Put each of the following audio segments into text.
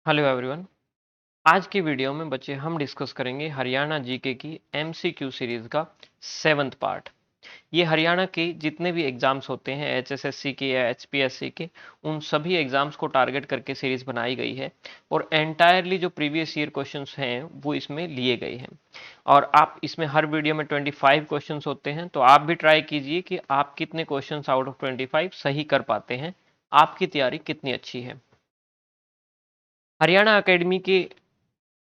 Hello everyone. आज की video में बच्चे हम डिस्कस करेंगे हरियाणा जीके की एमसीक्यू सीरीज का 7th पार्ट। ये हरियाणा के जितने भी एग्जाम्स होते हैं एचएसएससी के या एचपीएससी के, उन सभी एग्जाम्स को टारगेट करके सीरीज बनाई गई है और एंटायरली जो प्रीवियस ईयर क्वेश्चंस हैं वो इसमें लिए गए हैं। और आप इसमें हर वीडियो में 25 क्वेश्चंस होते हैं, तो आप भी ट्राई कीजिए कि आप कितने क्वेश्चंस आउट ऑफ 25 सही कर पाते हैं, आपकी तैयारी कितनी अच्छी है। हरियाणा एकेडमी के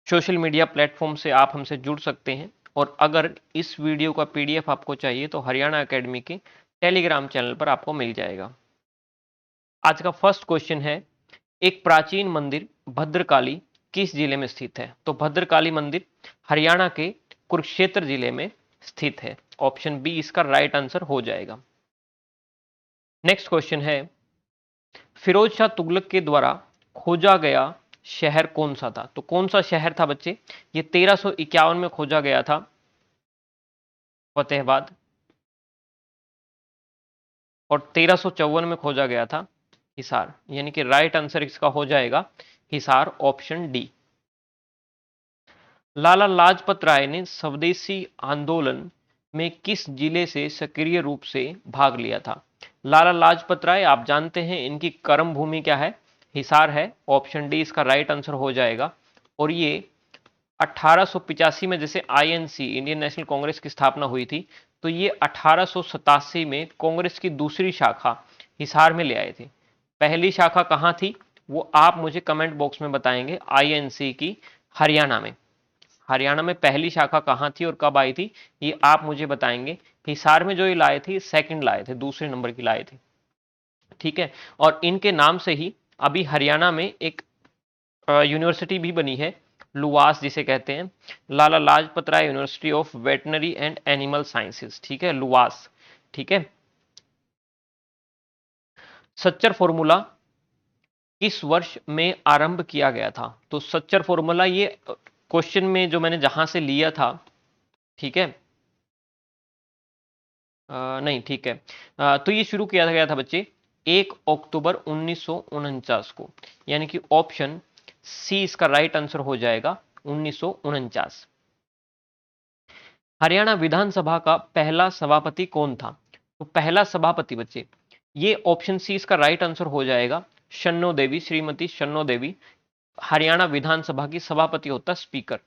सोशल मीडिया प्लेटफॉर्म से आप हमसे जुड़ सकते हैं, और अगर इस वीडियो का पीडीएफ आपको चाहिए तो हरियाणा एकेडमी के टेलीग्राम चैनल पर आपको मिल जाएगा। आज का फर्स्ट क्वेश्चन है, एक प्राचीन मंदिर भद्रकाली किस जिले में स्थित है? तो भद्रकाली मंदिर हरियाणा के कुरुक्षेत्र जिले में स्थित है। ऑप्शन बी इसका राइट आंसर हो जाएगा। नेक्स्ट क्वेश्चन है, फिरोज शाह तुगलक के द्वारा खोजा गया शहर कौन सा था? तो कौन सा शहर था बच्चे? ये 1351 में खोजा गया था फतेहाबाद, और 1354 में खोजा गया था हिसार। यानी कि राइट आंसर इसका हो जाएगा हिसार, ऑप्शन डी। लाला लाजपत राय ने स्वदेशी आंदोलन में किस जिले से सक्रिय रूप से भाग लिया था? लाला लाजपत राय आप जानते हैं इनकी कर्म भूमि क्या है? हिसार है, ऑप्शन डी इसका राइट आंसर हो जाएगा। और ये 1885 में जैसे आईएनसी इंडियन नेशनल कांग्रेस की स्थापना हुई थी, तो ये 1887 में कांग्रेस की दूसरी शाखा हिसार में ले आए थे। पहली शाखा कहां थी वो आप मुझे कमेंट बॉक्स में बताएंगे। आईएनसी की हरियाणा में, हरियाणा में पहली शाखा कहां थी और कब आई थी, ये आप मुझे बताएंगे। हिसार में जो ये लाए थे, सेकंड लाए थे, दूसरे नंबर की लाए थे। ठीक है, और इनके नाम से ही अभी हरियाणा में एक यूनिवर्सिटी भी बनी है, लुवास जिसे कहते हैं, Lala Lajpat Rai university of veterinary and animal sciences. ठीक है, लुवास। ठीक है, सच्चर फॉर्मूला किस वर्ष में आरंभ किया गया था? तो सच्चर फॉर्मूला ये क्वेश्चन में जो मैंने जहां से लिया था, ठीक है, नहीं ठीक है, तो ये शुरू किया गया था बच्चे 1 अक्टूबर 1949 को। यानी कि ऑप्शन सी इसका राइट आंसर हो जाएगा, 1949। हरियाणा विधानसभा का पहला सभापति कौन था? तो पहला सभापति बच्चे, ये ऑप्शन सी इसका राइट आंसर हो जाएगा, शन्नो देवी, श्रीमती शन्नो देवी। हरियाणा विधानसभा की सभापति होता स्पीकर।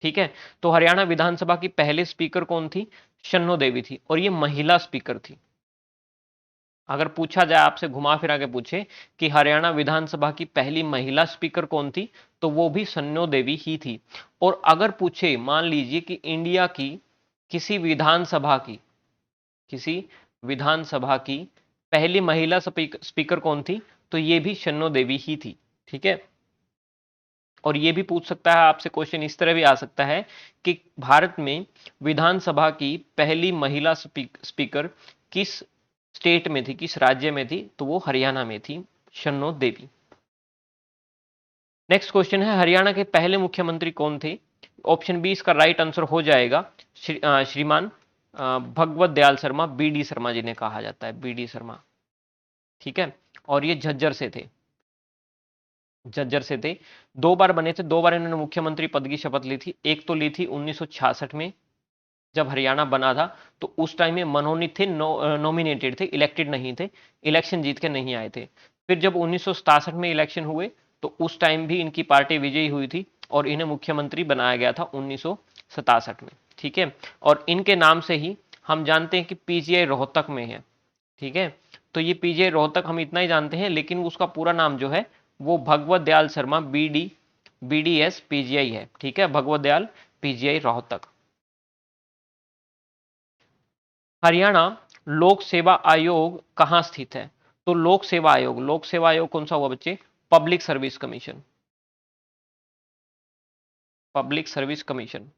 ठीक है, तो हरियाणा विधानसभा की पहले स्पीकर कौन थी? शन्नो देवी थी, और ये महिला स्पीकर थी। अगर पूछा जाए आपसे, घुमा फिरा के पूछे कि हरियाणा विधानसभा की पहली महिला स्पीकर कौन थी, तो वो भी शन्नो देवी ही थी। और अगर पूछे, मान लीजिए कि इंडिया की किसी विधानसभा की, किसी विधानसभा की पहली महिला स्पीकर कौन थी, तो ये भी शन्नो देवी ही थी। ठीक है, और ये भी पूछ सकता है आपसे, क्वेश्चन इस तरह भी आ सकता है कि भारत में विधानसभा की पहली महिला स्पीकर किस स्टेट में थी, किस राज्य में थी? तो वो हरियाणा में थी, शन्नो देवी। नेक्स्ट क्वेश्चन है, हरियाणा के पहले मुख्यमंत्री कौन थे? ऑप्शन बी इसका राइट आंसर हो जाएगा, श्रीमान भगवत दयाल शर्मा, बीडी शर्मा जिन्हें कहा जाता है, बीडी शर्मा। ठीक है, और ये झज्जर से थे, झज्जर से थे। 2 बार बने थे, 2 बार इन्होंने मुख्यमंत्री पद की शपथ ली थी। एक तो ली थी 1966 में जब हरियाणा बना था, तो उस टाइम में मनोनीत थे, नॉमिनेटेड थे, इलेक्टेड नहीं थे, इलेक्शन जीत के नहीं आए थे। फिर जब 1967 में इलेक्शन हुए, तो उस टाइम भी इनकी पार्टी विजयी हुई थी और इन्हें मुख्यमंत्री बनाया गया था 1967 में। ठीक है, और इनके नाम से ही हम जानते हैं कि पीजीआई रोहतक में है। ठीक है, तो ये पीजीआई रोहतक हम इतना ही जानते हैं, लेकिन उसका पूरा नाम जो है वो भगवत दयाल शर्मा बीडीएस पीजीआई है। ठीक है, भगवत दयाल पीजीआई रोहतक। हरियाणा लोक सेवा आयोग कहां स्थित है? तो लोक सेवा आयोग, लोक सेवा आयोग कौन सा हुआ बच्चे? Public service commission, public service commission.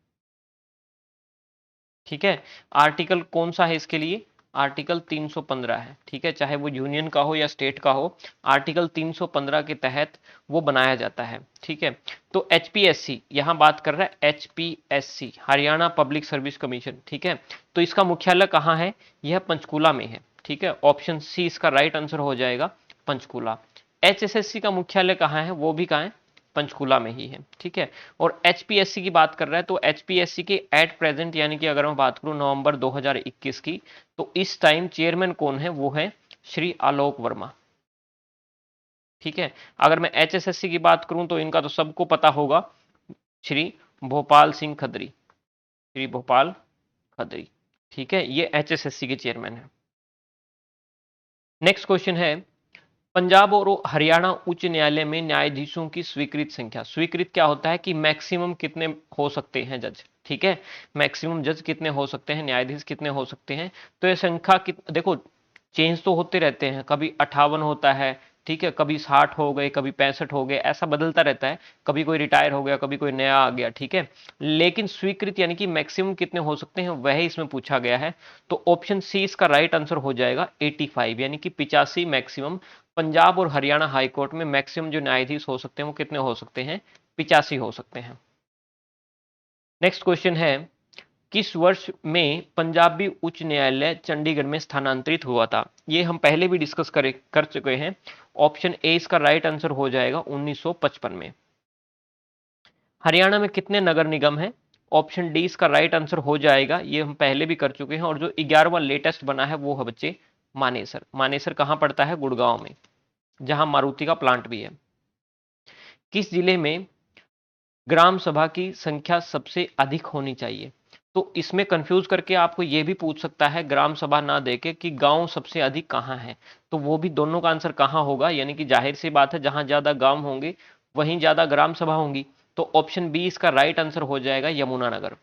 ठीक है, आर्टिकल कौन सा है इसके लिए? आर्टिकल 315 है। ठीक है, चाहे वो यूनियन का हो या स्टेट का हो, आर्टिकल 315 के तहत वो बनाया जाता है। ठीक है, तो एचपीएससी यहां बात कर रहा है, HPSC Haryana public service commission. ठीक है, तो इसका मुख्यालय कहां है? यह पंचकूला में है। ठीक है, ऑप्शन सी इसका राइट आंसर हो जाएगा, पंचकूला। HSSC का मुख्यालय कहाँ है, वो भी कहाँ है, पंचकुला में ही है, ठीक है। और HPSC की बात कर रहा है तो HPSC के एट प्रेजेंट यानी कि अगर मैं बात करूं नवंबर 2021 की, तो इस टाइम चेयरमैन कौन है, वो है श्री आलोक वर्मा, ठीक है। अगर मैं HSSC की बात करूं तो इनका तो सबको पता होगा, श्री भोपाल सिंह खत्री, श्री भोपाल खत्री, ठीक है, ये HSSC के चेयरमैन है। नेक्स्ट क्वेश्चन है, पंजाब और हरियाणा उच्च न्यायालय में न्यायाधीशों की स्वीकृत संख्या, स्वीकृत क्या होता है कि मैक्सिमम कितने हो सकते हैं जज, ठीक है, मैक्सिमम जज कितने हो सकते हैं, न्यायाधीश कितने हो सकते हैं। तो ये संख्या देखो चेंज तो होते रहते हैं, कभी 58 होता है, ठीक है, कभी 60 हो गए, कभी 65 हो गए, ऐसा बदलता रहता है, कभी कोई रिटायर हो गया, कभी कोई नया आ गया, ठीक है। लेकिन स्वीकृत यानी कि मैक्सिमम कितने हो सकते हैं वह इसमें पूछा गया है। तो ऑप्शन सी इसका राइट आंसर हो जाएगा 85, यानी कि 85 मैक्सिमम। पंजाब और हरियाणा हाईकोर्ट में मैक्सिमम जो न्यायाधीश हो सकते हैं वो कितने हो सकते हैं, 85 हो सकते हैं। नेक्स्ट क्वेश्चन है, किस वर्ष में पंजाबी उच्च न्यायालय चंडीगढ़ में स्थानांतरित हुआ था, ये हम पहले भी डिस्कस कर चुके हैं। ऑप्शन ए इसका राइट आंसर हो जाएगा 1955 में। हरियाणा में कितने नगर निगम हैं, ऑप्शन डी इसका राइट आंसर हो जाएगा, ये हम पहले भी कर चुके हैं। और जो 11वां लेटेस्ट बना है वो है बच्चे मानेसर। मानेसर कहां पड़ता है, गुड़गांव में, जहां मारुति का प्लांट भी है। किस जिले में ग्राम सभा की संख्या सबसे अधिक होनी चाहिए, तो इसमें कंफ्यूज करके आपको यह भी पूछ सकता है ग्राम सभा ना देके कि गांव सबसे अधिक कहां है, तो वो भी दोनों का आंसर कहां होगा, यानी कि जाहिर सी बात है जहां ज्यादा गांव होंगे वहीं ज्यादा ग्राम सभा होंगी। तो ऑप्शन बी इसका राइट आंसर हो जाएगा यमुनानगर।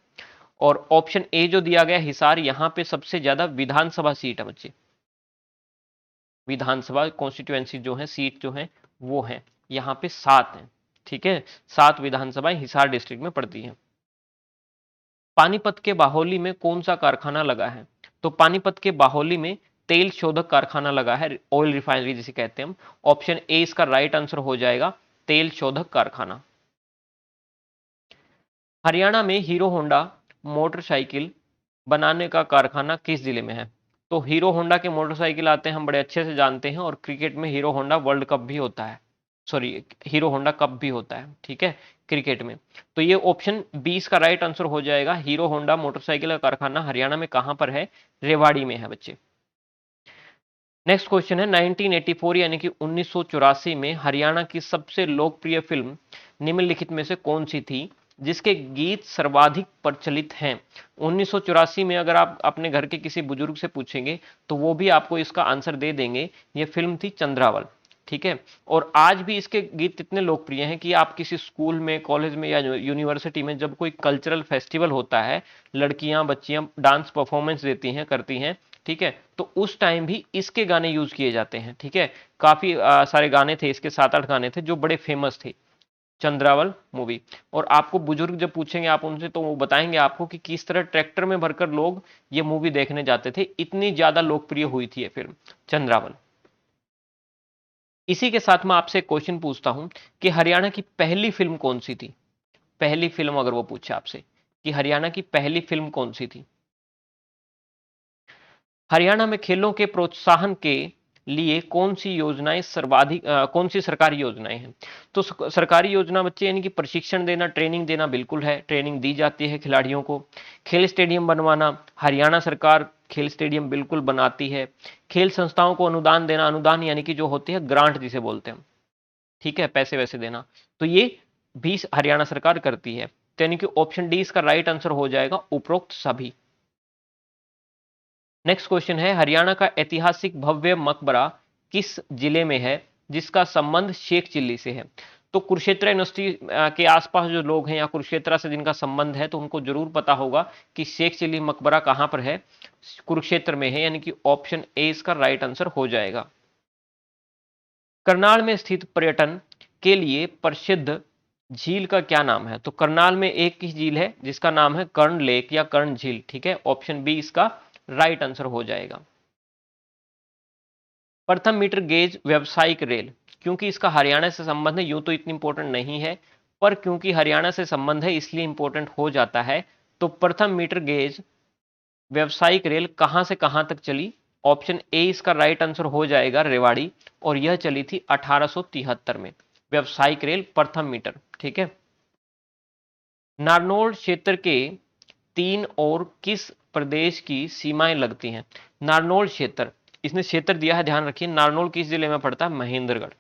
और ऑप्शन ए जो दिया गया हिसार, यहां पे सबसे ज्यादा विधानसभा सीट है बच्चे, विधानसभा कॉन्स्टिट्यूएंसी जो है, सीट जो है वो है यहाँ पे 7 है, ठीक है, 7 विधानसभाएं हिसार डिस्ट्रिक्ट में पड़ती हैं। पानीपत के बाहोली में कौन सा कारखाना लगा है, तो पानीपत के बाहोली में तेल शोधक कारखाना लगा है, ऑयल रिफाइनरी जिसे कहते हैं हम। ऑप्शन ए इसका राइट आंसर हो जाएगा तेल शोधक कारखाना। हरियाणा में हीरो होंडा मोटरसाइकिल बनाने का कारखाना किस जिले में है, तो हीरो होंडा के मोटरसाइकिल आते हैं, हम बड़े अच्छे से जानते हैं, और क्रिकेट में हीरो होंडा वर्ल्ड कप भी होता है, सॉरी हीरो होंडा कप भी होता है, ठीक है, क्रिकेट में। तो ये ऑप्शन 20 का राइट आंसर हो जाएगा, हीरो होंडा मोटरसाइकिल का कारखाना हरियाणा में कहां पर है, रेवाड़ी में है बच्चे। नेक्स्ट क्वेश्चन है, 1984 यानी कि 1984 में हरियाणा की सबसे लोकप्रिय फिल्म निम्नलिखित में से कौन सी थी जिसके गीत सर्वाधिक प्रचलित हैं। 1984 में अगर आप अपने घर के किसी बुजुर्ग से पूछेंगे तो वो भी आपको इसका आंसर दे देंगे, ये फिल्म थी चंद्रावल, ठीक है। और आज भी इसके गीत इतने लोकप्रिय हैं कि आप किसी स्कूल में, कॉलेज में या यूनिवर्सिटी में जब कोई कल्चरल फेस्टिवल होता है, लड़कियां बच्चियां डांस परफॉर्मेंस देती हैं, करती हैं, ठीक है, तो उस टाइम भी इसके गाने यूज किए जाते हैं, ठीक है। काफी सारे गाने थे इसके, 7-8 गाने थे जो बड़े फेमस थे चंद्रावल मूवी। और आपको बुजुर्ग जब पूछेंगे आप उनसे तो वो बताएंगे आपको कि किस तरह ट्रैक्टर में भरकर लोग ये मूवी देखने जाते थे, इतनी ज्यादा लोकप्रिय हुई थी ये फिल्म चंद्रावल। इसी के साथ मैं आपसे एक क्वेश्चन पूछता हूं कि हरियाणा की पहली फिल्म कौन सी थी, पहली फिल्म अगर वो पूछे आपसे कि हरियाणा की पहली फिल्म कौन सी थी। हरियाणा में खेलों के प्रोत्साहन के लिए कौन सी योजनाएं सर्वाधिक कौन सी सरकारी योजनाएं हैं, तो सरकारी योजना बच्चे यानी कि प्रशिक्षण देना, ट्रेनिंग देना, बिल्कुल है, ट्रेनिंग दी जाती है खिलाड़ियों को। खेल स्टेडियम बनवाना, हरियाणा सरकार खेल स्टेडियम बिल्कुल बनाती है। खेल संस्थाओं को अनुदान देना, अनुदान यानी कि जो होती है ग्रांट जिसे बोलते हैं, ठीक है, पैसे वैसे देना, तो ये भी हरियाणा सरकार करती है। तो यानी कि ऑप्शन डी इसका राइट आंसर हो जाएगा उपरोक्त सभी। नेक्स्ट क्वेश्चन है, हरियाणा का ऐतिहासिक भव्य मकबरा किस जिले में है जिसका संबंध शेख चिल्ली से है। तो कुरुक्षेत्र यूनिवर्सिटी के आसपास जो लोग हैं या कुरुक्षेत्र से जिनका संबंध है तो उनको जरूर पता होगा कि शेख चिल्ली मकबरा कहां पर है, कुरुक्षेत्र में है, यानी कि ऑप्शन ए इसका राइट आंसर हो जाएगा। करनाल में स्थित पर्यटन के लिए प्रसिद्ध झील का क्या नाम है, तो करनाल में एक ही झील है जिसका नाम है कर्ण लेक या कर्ण झील, ठीक है, ऑप्शन बी इसका राइट आंसर हो जाएगा। प्रथम मीटर गेज व्यावसायिक रेल, क्योंकि इसका हरियाणा से संबंध है, यूं तो इतनी इंपॉर्टेंट नहीं है पर क्योंकि हरियाणा से संबंध है इसलिए इंपॉर्टेंट हो जाता है। तो प्रथम मीटर गेज व्यावसायिक रेल कहां से कहां तक चली, ऑप्शन ए इसका राइट आंसर हो जाएगा रेवाड़ी। और यह चली थी 1873 में। व्यावसायिक रेल प्रथम मीटर। ठीक है। नारनौल क्षेत्र के तीन और किस प्रदेश की सीमाएं लगती हैं? नारनौल क्षेत्र, इसने क्षेत्र दिया है, ध्यान रखिए। नारनौल किस जिले में पड़ता है? महेंद्रगढ़।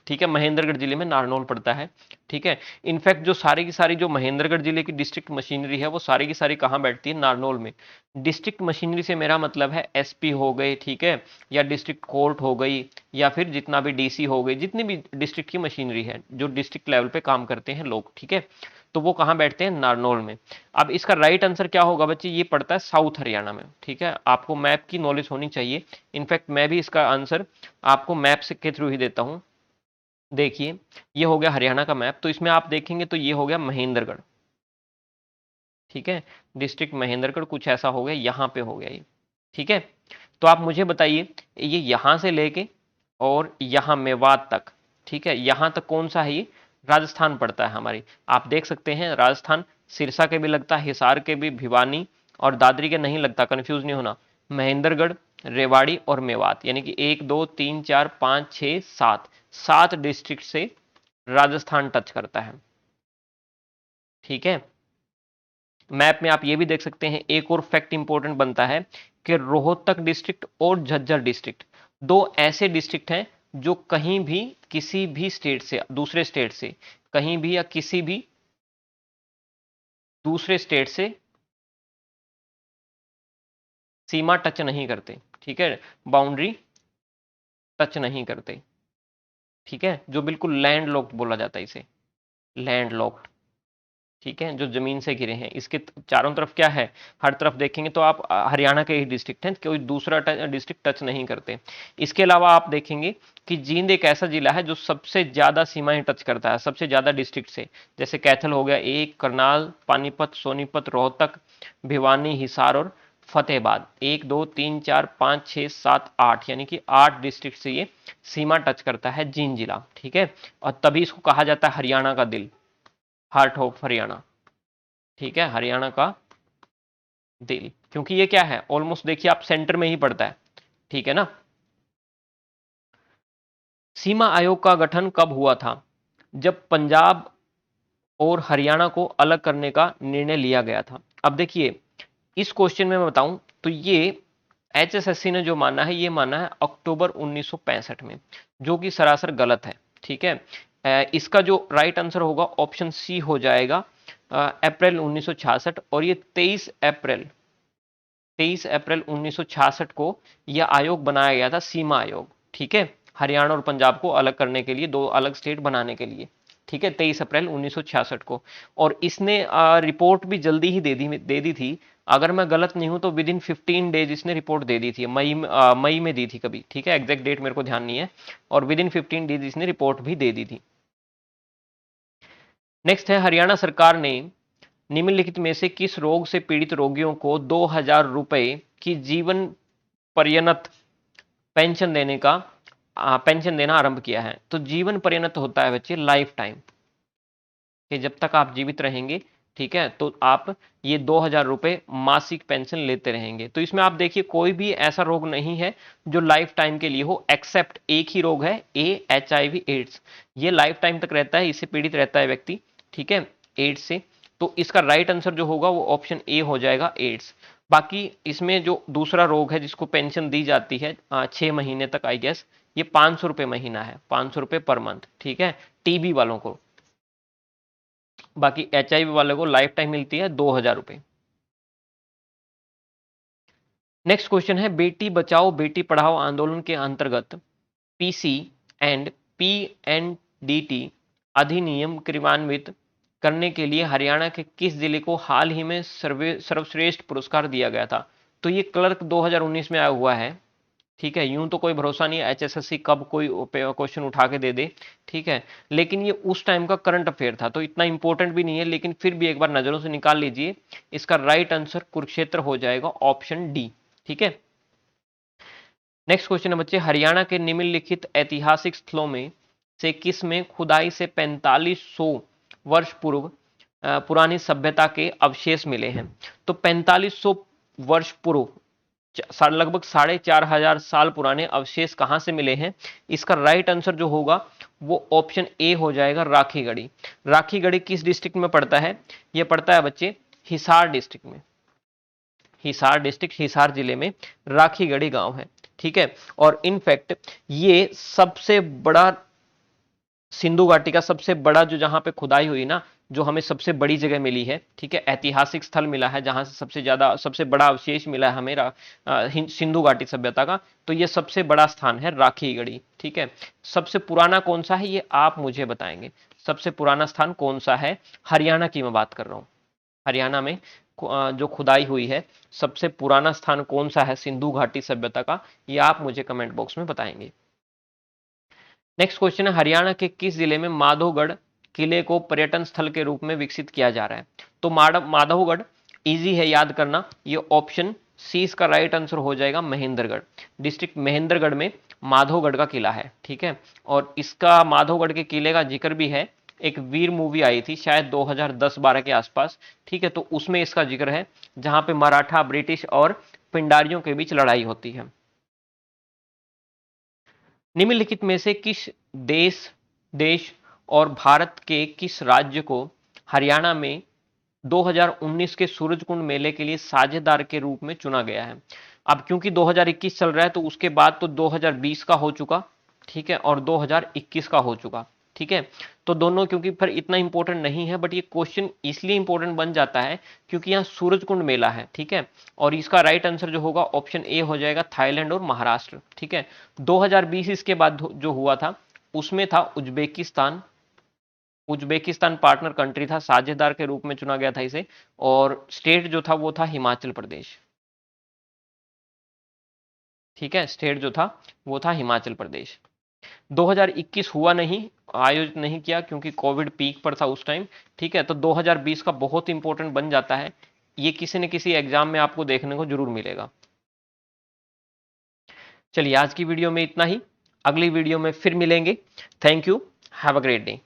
ठीक है, महेंद्रगढ़ जिले में नारनौल पड़ता है। ठीक है। इनफैक्ट जो सारी की सारी जो महेंद्रगढ़ जिले की डिस्ट्रिक्ट मशीनरी है वो सारी की सारी कहाँ बैठती है? नारनौल में। डिस्ट्रिक्ट मशीनरी से मेरा मतलब है एसपी हो गए, ठीक है, या डिस्ट्रिक्ट कोर्ट हो गई, या फिर जितना भी डीसी हो गई, जितनी भी डिस्ट्रिक्ट की मशीनरी है जो डिस्ट्रिक्ट लेवल पे काम करते हैं लोग, ठीक है, तो वो कहाँ बैठते हैं? नारनौल में। अब इसका राइट आंसर क्या होगा बच्चे? ये पड़ता है साउथ हरियाणा में। ठीक है, आपको मैप की नॉलेज होनी चाहिए। इनफैक्ट मैं भी इसका आंसर आपको मैप से के थ्रू ही देता हूँ। देखिए, ये हो गया हरियाणा का मैप, तो इसमें आप देखेंगे तो ये हो गया महेंद्रगढ़। ठीक है, डिस्ट्रिक्ट महेंद्रगढ़ कुछ ऐसा हो गया, यहां पे हो गया ये। ठीक है, तो आप मुझे बताइए, ये यहां से लेके और यहां मेवात तक, ठीक है, यहां तक कौन सा है? ये राजस्थान पड़ता है हमारी। आप देख सकते हैं राजस्थान, सिरसा के भी लगता है, हिसार के भी, भिवानी और दादरी के नहीं लगता, कंफ्यूज नहीं होना। महेंद्रगढ़, रेवाड़ी और मेवात, यानी कि 1 2 3 4 5 6 7, 7 डिस्ट्रिक्ट से राजस्थान टच करता है। ठीक है, मैप में आप ये भी देख सकते हैं, एक और फैक्ट इंपॉर्टेंट बनता है कि रोहतक डिस्ट्रिक्ट और झज्जर डिस्ट्रिक्ट, दो ऐसे डिस्ट्रिक्ट हैं जो कहीं भी किसी भी स्टेट से, दूसरे स्टेट से, कहीं भी या किसी भी दूसरे स्टेट से सीमा टच नहीं करते। ठीक है, बाउंड्री टच नहीं करते। ठीक है, जो बिल्कुल लैंड लॉक्ड बोला जाता है इसे, लैंड लॉक्ड। ठीक है, जो जमीन से घिरे हैं, इसके चारों तरफ क्या है? हर तरफ देखेंगे तो आप हरियाणा के ही डिस्ट्रिक्ट हैं, कोई दूसरा डिस्ट्रिक्ट टच नहीं करते। इसके अलावा आप देखेंगे कि जींद एक ऐसा जिला है जो सबसे ज्यादा सीमाएं टच करता है, सबसे ज्यादा डिस्ट्रिक्ट से। जैसे कैथल हो गया एक, करनाल, पानीपत, सोनीपत, रोहतक, भिवानी, हिसार और फतेहाबाद, 1 2 3 4 5 6 7 8, यानी कि 8 डिस्ट्रिक्ट से ये सीमा टच करता है जींद जिला। ठीक है, और तभी इसको कहा जाता है हरियाणा का दिल, हार्ट ऑफ हरियाणा। ठीक है, हरियाणा का दिल, क्योंकि ये क्या है? ऑलमोस्ट देखिए आप, सेंटर में ही पड़ता है। ठीक है ना। सीमा आयोग का गठन कब हुआ था? जब पंजाब और हरियाणा को अलग करने का निर्णय लिया गया था। अब देखिए, इस क्वेश्चन में मैं बताऊं तो ये एचएसएससी ने जो माना है, ये माना है अक्टूबर 1965 में, जो कि सरासर गलत है। ठीक है, इसका जो राइट आंसर होगा ऑप्शन सी हो जाएगा, अप्रैल 1966, और ये 23 अप्रैल 1966 को यह आयोग बनाया गया था, सीमा आयोग। ठीक है, हरियाणा और पंजाब को अलग करने के लिए, दो अलग स्टेट बनाने के लिए। ठीक है, 23 अप्रैल 1966 को। और इसने रिपोर्ट भी जल्दी ही दे दी थी। अगर मैं गलत नहीं हूं तो विद इन 15 डेज इसने रिपोर्ट दे दी थी, मई में दी थी कभी। ठीक है, एग्जैक्ट डेट मेरे को ध्यान नहीं है, और विद इन 15 डेज इसने रिपोर्ट भी दे दी थी। नेक्स्ट है, हरियाणा सरकार ने निम्नलिखित में से किस रोग से पीड़ित रोगियों को 2000 रुपए की जीवन पर्यंत पेंशन देना आरंभ किया है? तो जीवन पर्यंत होता है बच्चे लाइफ टाइम, कि जब तक आप जीवित रहेंगे, ठीक है, तो आप ये 2000 रुपए मासिक पेंशन लेते रहेंगे। तो इसमें आप देखिए, कोई भी ऐसा रोग नहीं है जो लाइफ टाइम के लिए हो, एक्सेप्ट एक ही रोग है, HIV एड्स। ये लाइफ टाइम तक रहता है, इससे पीड़ित रहता है व्यक्ति। ठीक है, एड्स से। तो इसका राइट आंसर जो होगा वो ऑप्शन ए हो जाएगा, एड्स। बाकी इसमें जो दूसरा रोग है जिसको पेंशन दी जाती है 6 महीने तक, आई गेस, ये 500 रुपए महीना है, 500 रुपए पर मंथ। ठीक है, टीबी वालों को। बाकी HIV वाले को लाइफ टाइम मिलती है 2000 रुपए। नेक्स्ट क्वेश्चन है, बेटी बचाओ बेटी पढ़ाओ आंदोलन के अंतर्गत PC एंड PNDT अधिनियम क्रियान्वित करने के लिए हरियाणा के किस जिले को हाल ही में सर्वश्रेष्ठ पुरस्कार दिया गया था? तो ये क्लर्क 2019 में आया हुआ है। ठीक है, यूं तो कोई भरोसा नहीं है HSSC कब कोई क्वेश्चन उठा के दे दे। ठीक है, लेकिन ये उस टाइम का करंट अफेयर था, तो इतना इंपॉर्टेंट भी नहीं है, लेकिन फिर भी एक बार नजरों से निकाल लीजिए। इसका राइट आंसर कुरुक्षेत्र हो जाएगा, ऑप्शन डी। ठीक है, नेक्स्ट क्वेश्चन है बच्चे, हरियाणा के निम्नलिखित ऐतिहासिक स्थलों में से किस में खुदाई से 4500 वर्ष पूर्व पुरानी सभ्यता के अवशेष मिले हैं? तो 4500 वर्ष पूर्व लगभग 4,500 साल पुराने अवशेष कहां से मिले हैं? इसका राइट आंसर जो होगा वो ऑप्शन ए हो जाएगा, राखीगढ़ी। राखीगढ़ी किस डिस्ट्रिक्ट में पड़ता है? ये पड़ता है बच्चे हिसार डिस्ट्रिक्ट में। हिसार डिस्ट्रिक्ट, हिसार जिले में राखीगढ़ी गांव है। ठीक है, और इनफैक्ट ये सबसे बड़ा सिंधु घाटी का सबसे बड़ा जो जहां पे खुदाई हुई ना, जो हमें सबसे बड़ी जगह मिली है, ठीक है, ऐतिहासिक स्थल मिला है जहां से सबसे बड़ा अवशेष मिला है हमें सिंधु घाटी सभ्यता का, तो ये सबसे बड़ा स्थान है राखीगढ़ी। ठीक है, सबसे पुराना कौन सा है ये आप मुझे बताएंगे। सबसे पुराना स्थान कौन सा है? हरियाणा की मैं बात कर रहा हूं। हरियाणा में जो खुदाई हुई है, सबसे पुराना स्थान कौन सा है सिंधु घाटी सभ्यता का, ये आप मुझे कमेंट बॉक्स में बताएंगे। नेक्स्ट क्वेश्चन है, हरियाणा के किस जिले में माधोगढ़ किले को पर्यटन स्थल के रूप में विकसित किया जा रहा है? तो माधोगढ़ इजी है याद करना, ये ऑप्शन सी इसका राइट आंसर हो जाएगा, महेंद्रगढ़। डिस्ट्रिक्ट महेंद्रगढ़ में माधोगढ़ का किला है। ठीक है, और इसका माधोगढ़ के किले का जिक्र भी है, एक वीर मूवी आई थी शायद 2010-12 के आसपास। ठीक है, तो उसमें इसका जिक्र है, जहां पे मराठा, ब्रिटिश और पिंडारियों के बीच लड़ाई होती है। निम्नलिखित में से किस देश और भारत के किस राज्य को हरियाणा में 2019 के सूरजकुंड मेले के लिए साझेदार के रूप में चुना गया है? अब क्योंकि 2021 चल रहा है तो उसके बाद तो 2020 का हो चुका, ठीक है, और 2021 का हो चुका। ठीक है, तो दोनों क्योंकि फिर इतना इंपॉर्टेंट नहीं है, बट ये क्वेश्चन इसलिए इंपॉर्टेंट बन जाता है क्योंकि यहाँ सूरजकुंड मेला है। ठीक है, और इसका राइट आंसर जो होगा ऑप्शन ए हो जाएगा, थाईलैंड और महाराष्ट्र। ठीक है, 2020 इसके बाद जो हुआ था उसमें था उज्बेकिस्तान। उज्बेकिस्तान पार्टनर कंट्री था, साझेदार के रूप में चुना गया था इसे, और स्टेट जो था वो था हिमाचल प्रदेश। ठीक है, स्टेट जो था वो था हिमाचल प्रदेश। 2021 हुआ नहीं, आयोजित नहीं किया क्योंकि कोविड पीक पर था उस टाइम। ठीक है, तो 2020 का बहुत इंपॉर्टेंट बन जाता है, ये किसी न किसी एग्जाम में आपको देखने को जरूर मिलेगा। चलिए आज की वीडियो में इतना ही, अगली वीडियो में फिर मिलेंगे। Thank you, have a great day.